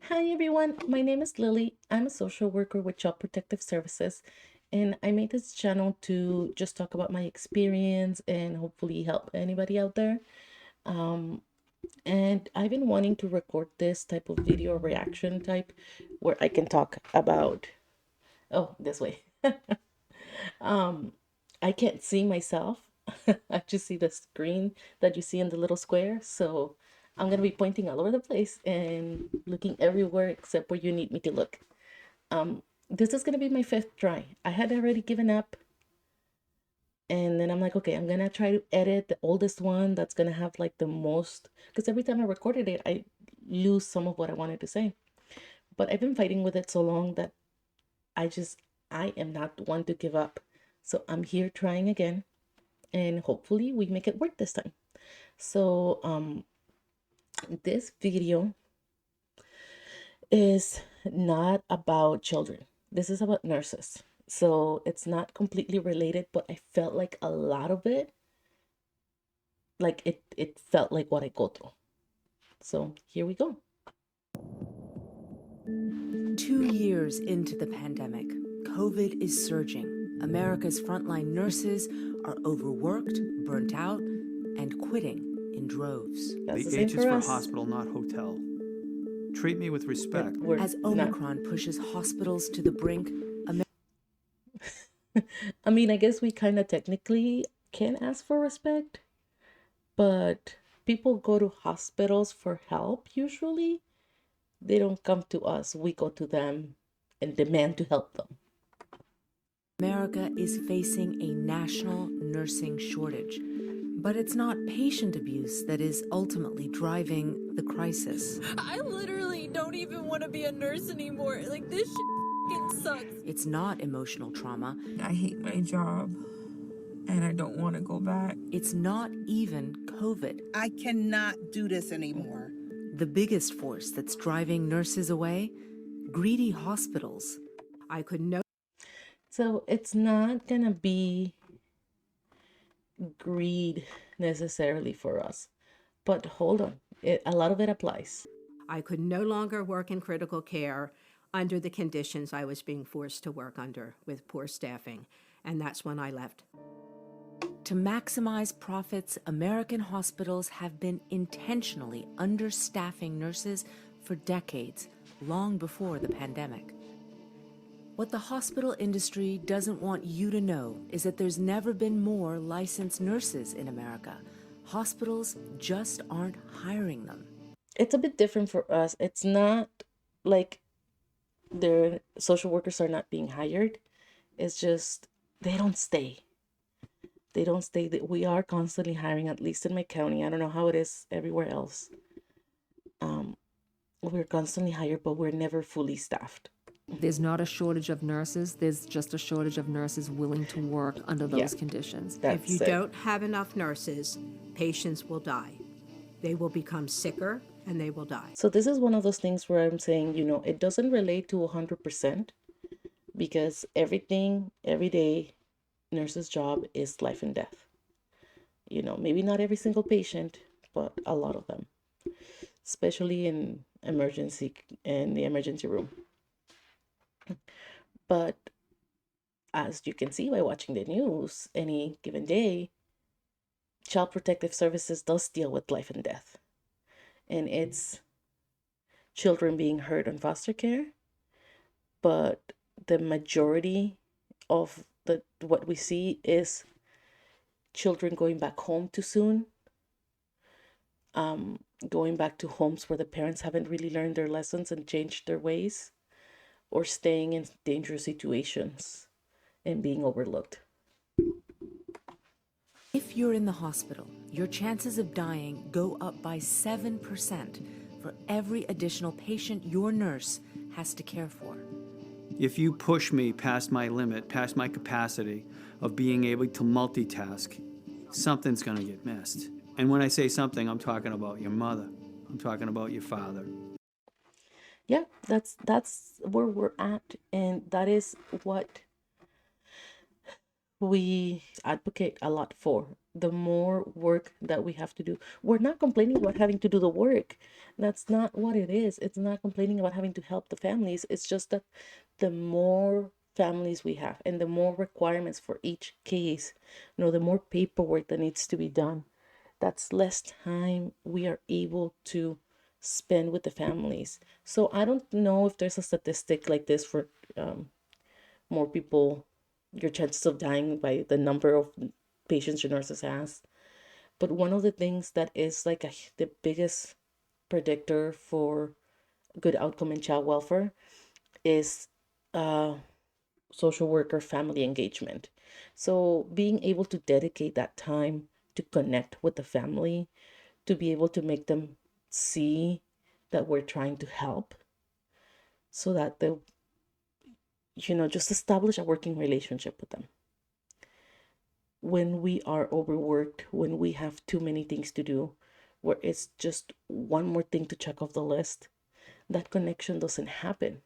Hi everyone, my name is Lily. I'm a social worker with Child Protective Services, and I made this channel to just talk about my experience and hopefully help anybody out there. Um, and I've been wanting to record this type of video reaction type where I can talk about, oh, this way. Um, I can't see myself. I just see the screen that you see in the little square. So I'm gonna be pointing all over the place and looking everywhere except where you need me to look. This is gonna be my fifth try. I had already given up, and then I'm like, okay, I'm gonna try to edit the oldest one that's gonna have like the most, because every time I recorded it, I lose some of what I wanted to say. But I've been fighting with it so long that I just I am not one to give up. So I'm here trying again, and hopefully we make it work this time. So this video is not about children. This is about nurses. So it's not completely related, but I felt like a lot of it, like it felt like what I go through. So here we go. 2 years into the pandemic, COVID is surging. America's frontline nurses are overworked, burnt out, and quitting in droves. That's the The same H is for for us. hospital, not hotel. Treat me with respect. We're As not. Omicron pushes hospitals to the brink, I mean, I guess we kind of technically can ask for respect, but people go to hospitals for help usually. They don't come to us. We go to them and demand to help them. America is facing a national nursing shortage. But it's not patient abuse that is ultimately driving the crisis. I literally don't even want to be a nurse anymore. Like, this shit sucks. It's not emotional trauma. I hate my job and I don't want to go back. It's not even COVID. I cannot do this anymore. The biggest force that's driving nurses away? Greedy hospitals. I could no. So it's not gonna be greed necessarily for us, but hold on, a lot of it applies. I could no longer work in critical care under the conditions I was being forced to work under with poor staffing, and that's when I left. To maximize profits, American hospitals have been intentionally understaffing nurses for decades, long before the pandemic. What the hospital industry doesn't want you to know is that there's never been more licensed nurses in America. Hospitals just aren't hiring them. It's a bit different for us. It's not like their social workers are not being hired. It's just they don't stay. They don't stay. We are constantly hiring, at least in my county. I don't know how it is everywhere else. We're constantly hired, but we're never fully staffed. There's not a shortage of nurses. There's just a shortage of nurses willing to work under those conditions. If you That's it. don't have enough nurses, patients will die. They will become sicker and they will die. So this is one of those things where I'm saying, it doesn't relate to 100% because everything, every day, nurse's job is life and death. Maybe not every single patient, but a lot of them, especially in the emergency room. But as you can see by watching the news, any given day, Child Protective Services does deal with life and death. And it's children being hurt in foster care, but the majority of what we see is children going back home too soon, going back to homes where the parents haven't really learned their lessons and changed their ways, or staying in dangerous situations and being overlooked. If you're in the hospital, your chances of dying go up by 7% for every additional patient your nurse has to care for. If you push me past my limit, past my capacity of being able to multitask, something's going to get missed. And when I say something, I'm talking about your mother. I'm talking about your father. Yeah, that's where we're at, and that is what we advocate a lot for. the more work that we have to do. We're not complaining about having to do the work. That's not what it is. It's not complaining about having to help the families. It's just that the more families we have and the more requirements for each case, the more paperwork that needs to be done, that's less time we are able to spend with the families. So I don't know if there's a statistic like this for more people, your chances of dying by the number of patients your nurses has. But one of the things that is like the biggest predictor for good outcome in child welfare is uh, social worker family engagement. So being able to dedicate that time to connect with the family, to be able to make them see that we're trying to help, so that they, just establish a working relationship with them. When we are overworked, when we have too many things to do, where it's just one more thing to check off the list, that connection doesn't happen.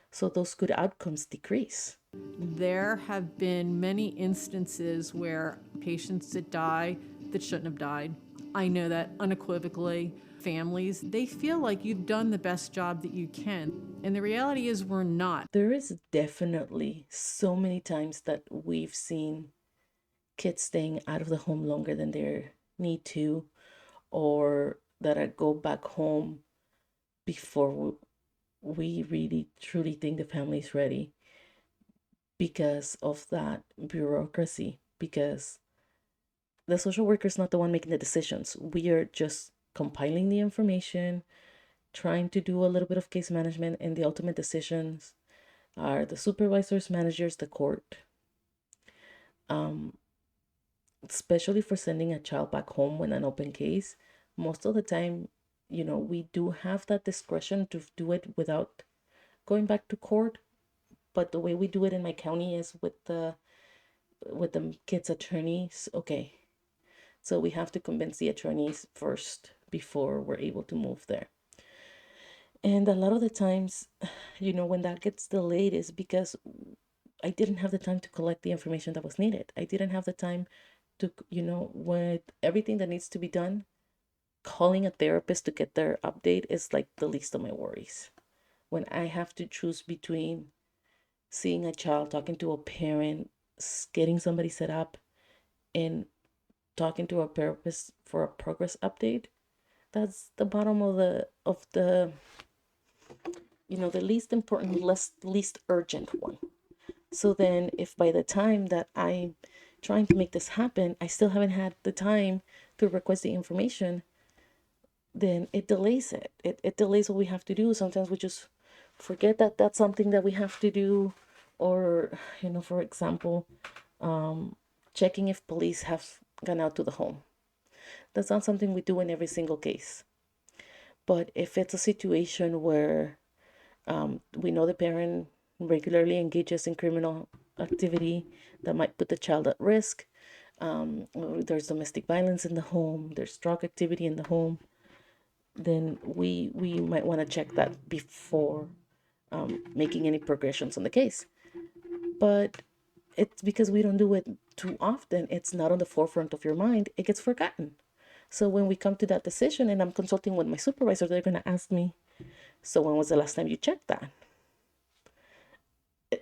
So those good outcomes decrease. There have been many instances where patients that die that shouldn't have died. I know that unequivocally. Families, they feel like you've done the best job that you can. And the reality is we're not. There is definitely so many times that we've seen kids staying out of the home longer than they need to, or that I go back home before we really truly think the family's ready, because of that bureaucracy, because the social worker is not the one making the decisions. We are just compiling the information, trying to do a little bit of case management, and the ultimate decisions are the supervisors, managers, the court. Especially for sending a child back home when an open case, most of the time, we do have that discretion to do it without going back to court. But the way we do it in my county is with the kids' attorneys. Okay, so we have to convince the attorneys first before we're able to move there. And a lot of the times, when that gets delayed is because I didn't have the time to collect the information that was needed. I didn't have the time to, with everything that needs to be done, calling a therapist to get their update is like the least of my worries. When I have to choose between seeing a child, talking to a parent, getting somebody set up, and talking to a therapist for a progress update, that's the bottom of the least important, least urgent one. So then, if by the time that I'm trying to make this happen, I still haven't had the time to request the information, then it delays it. It delays what we have to do. Sometimes we just forget that that's something that we have to do. Or, for example, checking if police have gone out to the home. That's not something we do in every single case. But if it's a situation where we know the parent regularly engages in criminal activity that might put the child at risk, there's domestic violence in the home, there's drug activity in the home, then we might want to check that before making any progressions on the case. But it's because we don't do it too often, it's not on the forefront of your mind, it gets forgotten. So when we come to that decision and I'm consulting with my supervisor, they're going to ask me, so when was the last time you checked that?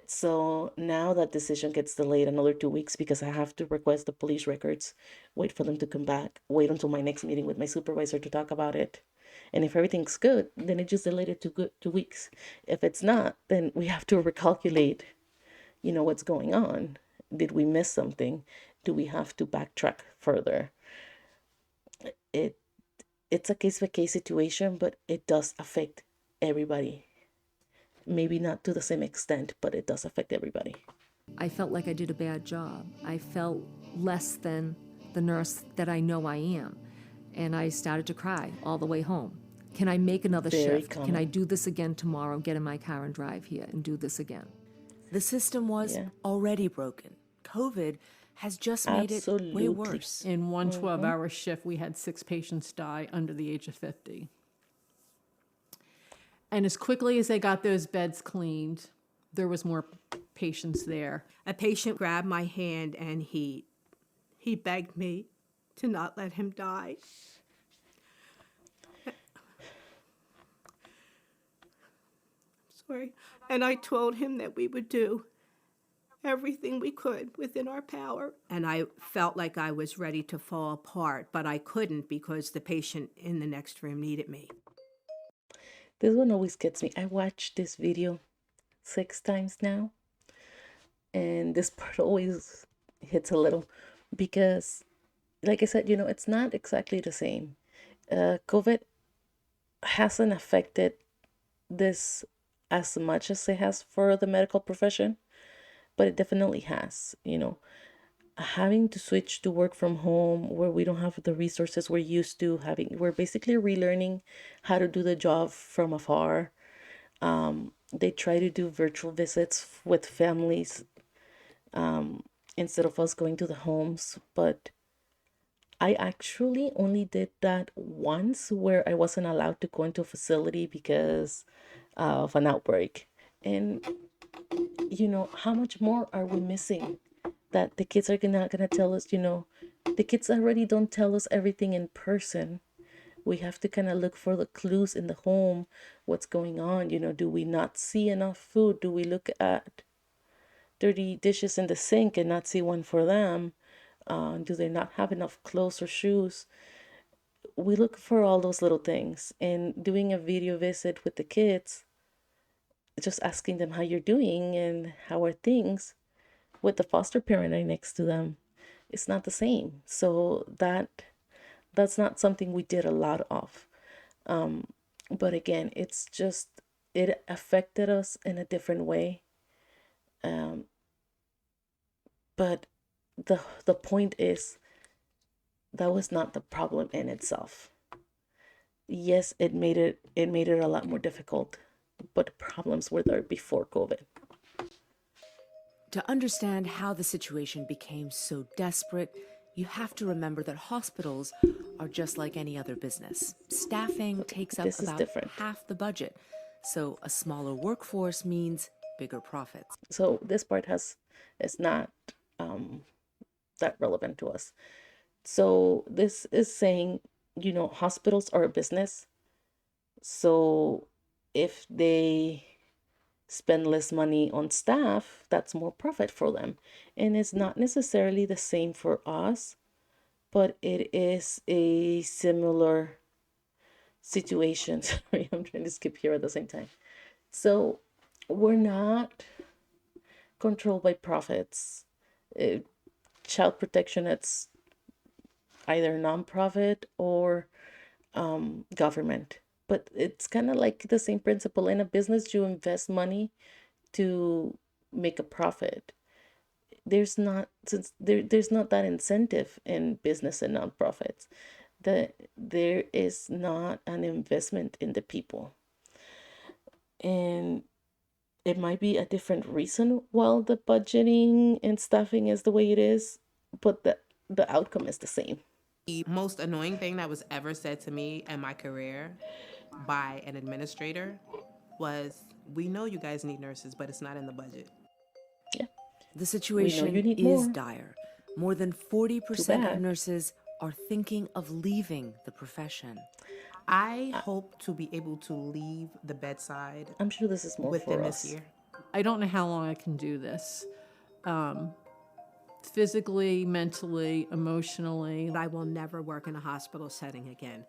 So now that decision gets delayed another 2 weeks because I have to request the police records, wait for them to come back, wait until my next meeting with my supervisor to talk about it. And if everything's good, then it just delayed it to 2 weeks. If it's not, then we have to recalculate, what's going on. Did we miss something? Do we have to backtrack further? It it's a case by case situation, but it does affect everybody. Maybe not to the same extent, but it does affect everybody. I felt like I did a bad job. I felt less than the nurse that I know I am. And I started to cry all the way home. Can I make another Very shift? common. Can I do this again tomorrow? Get in my car and drive here and do this again. The system was Yeah. already broken. COVID has just made it way Absolutely. worse. In one 12-hour shift, we had 6 patients die under the age of 50. And as quickly as they got those beds cleaned, there was more patients there. A patient grabbed my hand and he begged me to not let him die. Sorry. And I told him that we would do everything we could within our power. And I felt like I was ready to fall apart, but I couldn't because the patient in the next room needed me. This one always gets me. I watched this video 6 times now, and this part always hits a little because, like I said, it's not exactly the same. COVID hasn't affected this as much as it has for the medical profession, but it definitely has. Having to switch to work from home where we don't have the resources we're used to having, we're basically relearning how to do the job from afar. They try to do virtual visits with families instead of us going to the homes, but I actually only did that once where I wasn't allowed to go into a facility because of an outbreak. And how much more are we missing that the kids are not gonna tell us? The kids already don't tell us everything in person. We have to kind of look for the clues in the home, what's going on. Do we not see enough food? Do we look at dirty dishes in the sink and not see one for them? Do they not have enough clothes or shoes? We look for all those little things. And doing a video visit with the kids, just asking them how you're doing and how are things with the foster parent right next to them, it's not the same. So that's not something we did a lot of. But again, it's just, it affected us in a different way. But the point is, that was not the problem in itself. Yes, it made it a lot more difficult, but the problems were there before COVID. To understand how the situation became so desperate, you have to remember that hospitals are just like any other business. Staffing takes up This is about different. half the budget, so a smaller workforce means bigger profits. So this part is not that relevant to us. So this is saying, hospitals are a business. So if they spend less money on staff, that's more profit for them. And it's not necessarily the same for us, but it is a similar situation. Sorry, I'm trying to skip here at the same time. So we're not controlled by profits. Uh, Child protection, it's either nonprofit or government. But it's kind of like the same principle. In a business, you invest money to make a profit. There's not that incentive in business and nonprofits. There is not an investment in the people. And it might be a different reason why the budgeting and staffing is the way it is, but the outcome is the same. The most annoying thing that was ever said to me in my career by an administrator was, "We know you guys need nurses, but it's not in the budget." Yeah, The we know you situation need is more. dire. More than Too 40% of bad. nurses are thinking of leaving the profession. I hope to be able to leave the bedside I'm sure this is more within for this us. year. I don't know how long I can do this. Physically, mentally, emotionally. I will never work in a hospital setting again.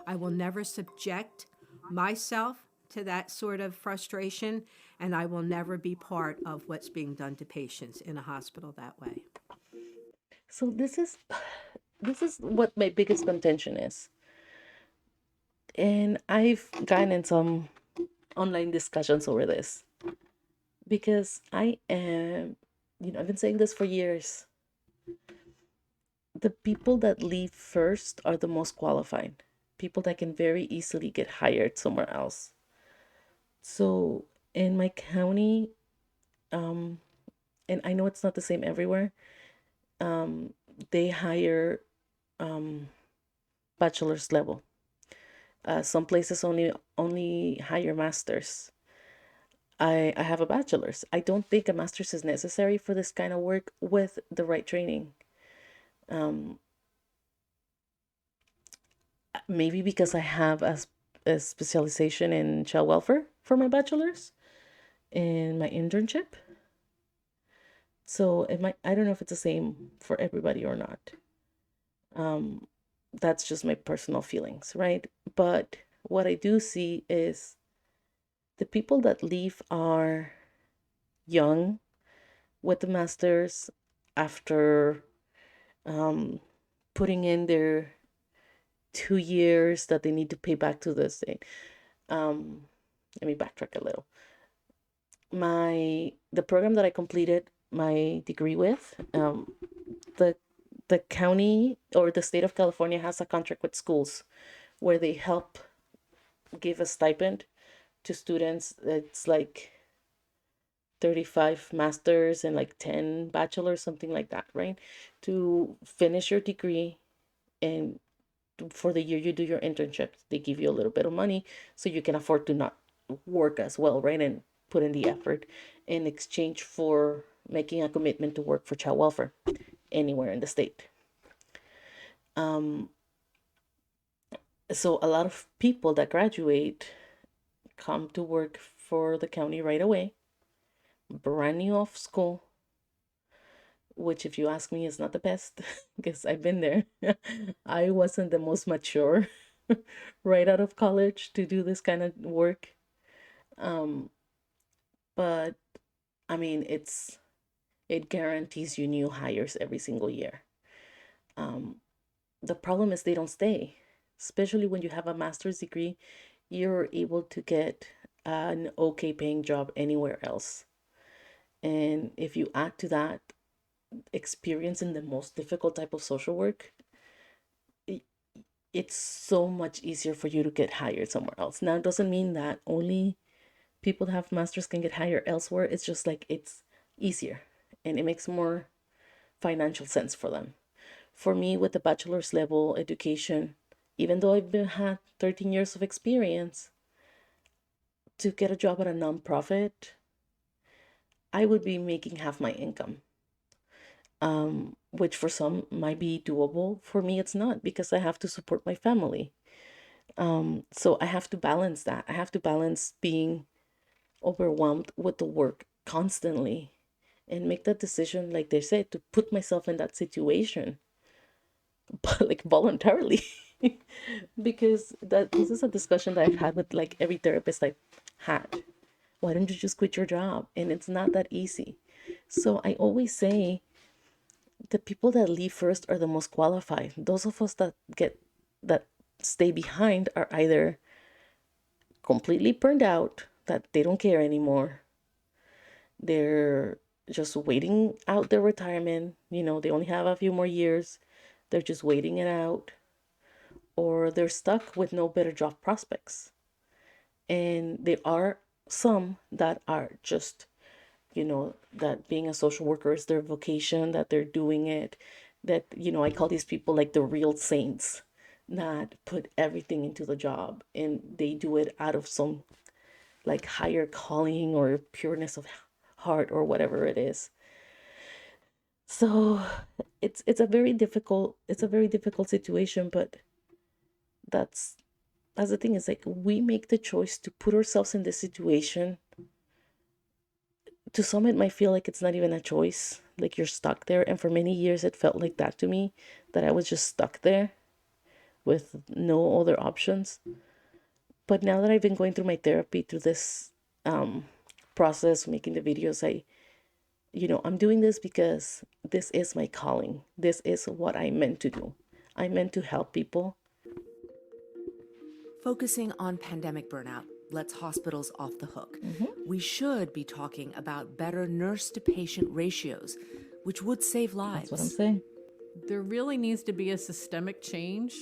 I will never subject myself to that sort of frustration, and I will never be part of what's being done to patients in a hospital that way. So this is what my biggest contention is. And I've gotten in some online discussions over this because I've been saying this for years. The people that leave first are the most qualified, people that can very easily get hired somewhere else. So in my county, and I know it's not the same everywhere, they hire bachelor's level. Some places only hire masters. I have a bachelor's. I don't think a master's is necessary for this kind of work with the right training. maybe because I have a specialization in child welfare for my bachelor's and my internship. So it might, I don't know if it's the same for everybody or not. Um, that's just my personal feelings, right? But what I do see is the people that leave are young with the masters after um, putting in their 2 years that they need to pay back to the state. Um, Let me backtrack a little. The program that I completed my degree with, the the county or the state of California has a contract with schools where they help give a stipend to students. It's like 35 masters and like 10 bachelors, something like that, right? To finish your degree and for the year you do your internship, they give you a little bit of money so you can afford to not work as well, right? And put in the effort in exchange for making a commitment to work for child welfare anywhere in the state. Um, so a lot of people that graduate come to work for the county right away, brand new off school, which, if you ask me, is not the best because I've been there. I wasn't the most mature right out of college to do this kind of work. Um, but I mean, it guarantees you new hires every single year. Um, the problem is they don't stay, especially when you have a master's degree. You're able to get an okay paying job anywhere else. And if you add to that experience in the most difficult type of social work, it's so much easier for you to get hired somewhere else. Now, it doesn't mean that only people that have masters can get hired elsewhere. It's just like it's easier and it makes more financial sense for them. For me, with the bachelor's level education, even though had 13 years of experience, to get a job at a nonprofit, I would be making half my income, which for some might be doable. For me, it's not because I have to support my family. So I have to balance that. I have to balance being overwhelmed with the work constantly and make that decision, like they said, to put myself in that situation, but like voluntarily. Because this is a discussion that I've had with like every therapist I've had. Why don't you just quit your job? And it's not that easy. So I always say the people that leave first are the most qualified. Those of us that stay behind are either completely burned out, that they don't care anymore. They're just waiting out their retirement. They only have a few more years. They're just waiting it out. Or they're stuck with no better job prospects. And there are some that are just, that being a social worker is their vocation, that they're doing it, that, I call these people like the real saints that put everything into the job and they do it out of some like higher calling or pureness of heart or whatever it is. So it's a very difficult situation, but that's the thing, is like we make the choice to put ourselves in this situation. To some it might feel like it's not even a choice, like you're stuck there, and for many years it felt like that to me, that I was just stuck there with no other options. But now that I've been going through my therapy, through this process, making the videos, I'm doing this because this is my calling. This is what I meant to do. I meant to help people. Focusing on pandemic burnout lets hospitals off the hook. We should be talking about better nurse-to-patient ratios, which would save lives. That's what I'm saying. There really needs to be a systemic change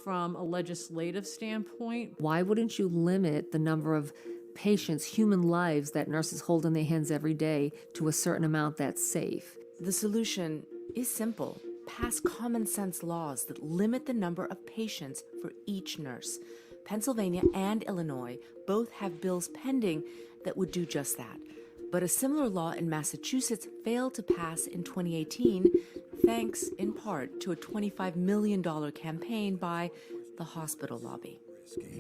from a legislative standpoint. Why wouldn't you limit the number of patients, human lives that nurses hold in their hands every day to a certain amount that's safe? The solution is simple. Pass common sense laws that limit the number of patients for each nurse. Pennsylvania and Illinois both have bills pending that would do just that. But a similar law in Massachusetts failed to pass in 2018, thanks in part to a $25 million campaign by the hospital lobby.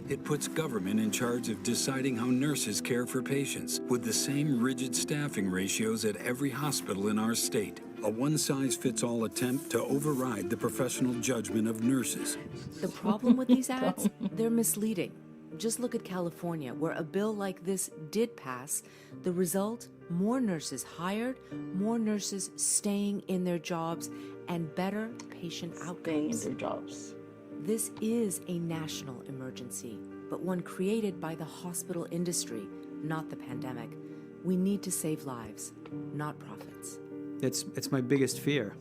It puts government in charge of deciding how nurses care for patients, with the same rigid staffing ratios at every hospital in our state. A one-size-fits-all attempt to override the professional judgment of nurses. The problem with these ads, they're misleading. Just look at California, where a bill like this did pass. The result, more nurses hired, more nurses staying in their jobs, and better patient outcomes. Staying in their jobs. This is a national emergency, but one created by the hospital industry, not the pandemic. We need to save lives, not profits. It's my biggest fear,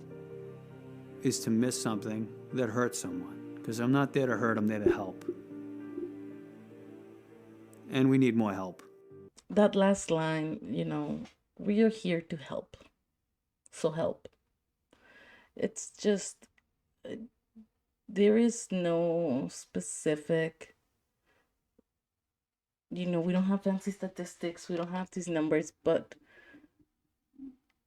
is to miss something that hurts someone. Because I'm not there to hurt, I'm there to help. And we need more help. That last line, we are here to help. So help. It's just, there is no specific, we don't have fancy statistics, we don't have these numbers, but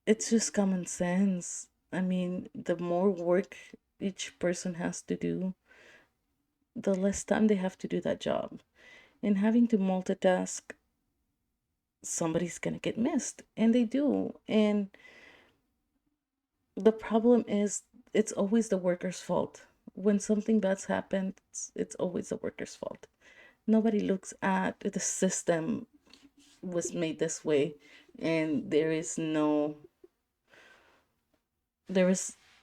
it's just common sense. I mean, the more work each person has to do, the less time they have to do that job. And having to multitask, somebody's gonna get missed, and they do. And the problem is, it's always the worker's fault. When something bad's happened, it's always the worker's fault. Nobody looks at the system was made this way, and there is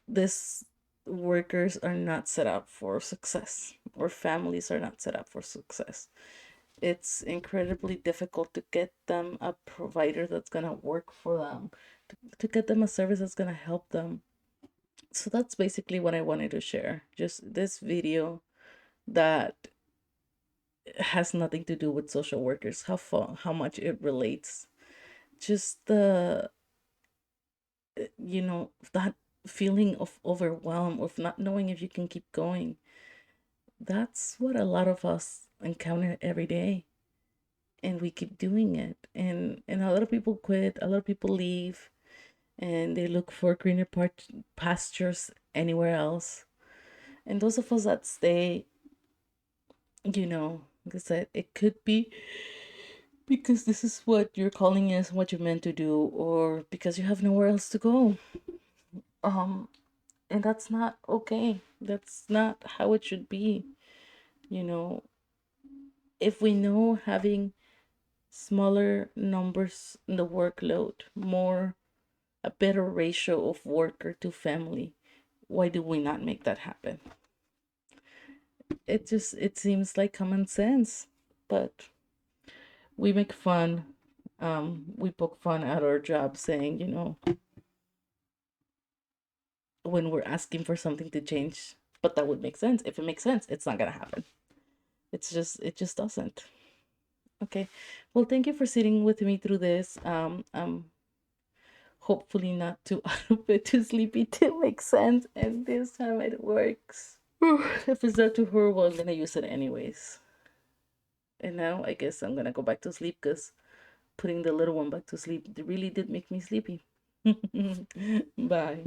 this workers are not set up for success, or families are not set up for success. It's incredibly difficult to get them a provider that's gonna work for them, to get them a service that's gonna help them. So that's basically what I wanted to share. Just this video that has nothing to do with social workers, how much it relates. Just that feeling of overwhelm, of not knowing if you can keep going. That's what a lot of us encounter every day, and we keep doing it. And a lot of people quit, a lot of people leave, and they look for greener pastures anywhere else. And those of us that stay, like I said, it could be because this is what your calling is, what you're meant to do, or because you have nowhere else to go. And that's not okay. That's not how it should be. If we know having smaller numbers in the workload, a better ratio of worker to family, why do we not make that happen? It seems like common sense, but we make fun. We poke fun at our job, saying, when we're asking for something to change, but that would make sense. If it makes sense, it's not gonna happen. It just doesn't. Okay. Well, thank you for sitting with me through this. Hopefully not too out of it, too sleepy to make sense, and this time it works. If it's not too horrible, I'm gonna use it anyways. And now I guess I'm gonna go back to sleep, because putting the little one back to sleep really did make me sleepy. Bye.